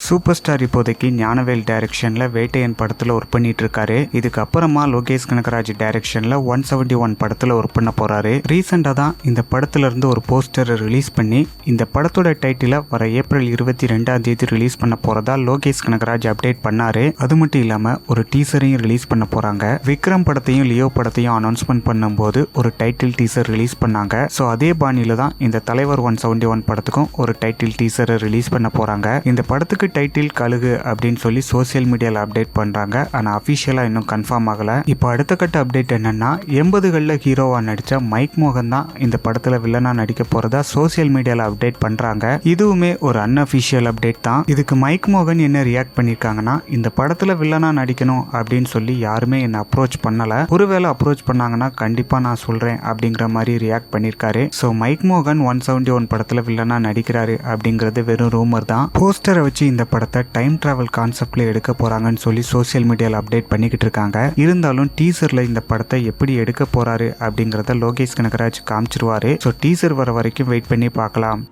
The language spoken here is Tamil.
சூப்பர் ஸ்டார் இப்போதைக்கு ஞானவேல் டைரக்ஷன்ல வேட்டையன் படத்துல ஒர்க் பண்ணிட்டு இருக்காரு. இதுக்கப்புறமா லோகேஷ் கனகராஜ் டைரக்ஷன்ல 171 படத்துல ஒர்க் பண்ண போறாரு. ரீசெண்டா தான் இந்த படத்துல இருந்து ஒரு போஸ்டரை ரிலீஸ் பண்ணி இந்த படத்தோட டைட்டில வர ஏப்ரல் 22 ரிலீஸ் பண்ண போறதா லோகேஷ் கனகராஜ் அப்டேட் பண்ணாரு. அது மட்டும் இல்லாம ஒரு டீசரையும் ரிலீஸ் பண்ண போறாங்க. விக்ரம் படத்தையும் லியோ படத்தையும் அனௌன்ஸ்மெண்ட் பண்ணும்போது ஒரு டைட்டில் டீசர் ரிலீஸ் பண்ணாங்க. ஸோ அதே பாணியில தான் இந்த தலைவர் 171 படத்துக்கும் ஒரு டைட்டில் டீசரை ரிலீஸ் பண்ண போறாங்க. இந்த படத்துக்கு டைட்டில் கழுகு அப்படின்னு சொல்லி சோசியல் மீடியால அப்டேட் பண்றாங்க. ஆனா அபிஷியலா இன்னும் கன்ஃபார்ம் ஆகல. இப்போ அடுத்த கட்ட அப்டேட் என்னன்னா 80களில் ஹீரோவா நடிச்ச மைக் மோகன் தான் இந்த படத்துல வில்லனா நடிக்க போறதா சோசியல் மீடியால அப்டேட் பண்றாங்க. இதுவுமே ஒரு அன்அபிஷியல் அப்டேட் தான். இதுக்கு மைக் மோகன் என்ன ரியாக்ட் பண்ணிருக்காங்கன்னா, இந்த படத்துல வில்லனா நடிக்கணும் அப்படின்னு சொல்லி யாருமே என்ன அப்ரோச் பண்ணல. ஒருவேளை அப்ரோச் பண்ணாங்கன்னா கண்டிப்பா நான் சொல்றேன் அப்படிங்கிற மாதிரி ரியாக்ட் பண்ணிருக்காரு. ஸோ மைக் மோகன் 171 படத்துல வில்லனா நடிக்கிறாரு அப்படிங்கிறது வெறும் ரூமர் தான். போஸ்டரை வச்சு இந்த படத்தை டைம் டிராவல் கான்செப்ட்ல எடுக்க போறாங்கன்னு சொல்லி சோசியல் மீடியால அப்டேட் பண்ணிக்கிட்டு இருக்காங்க. இருந்தாலும் டீசர்ல இந்த படத்தை எப்படி எடுக்க போறாரு அப்படிங்கறத லோகேஷ் கனகராஜ் காமிச்சிருவாரு. ஸோ டீசர் வர வரைக்கும் வெயிட் பண்ணி பார்க்கலாம்.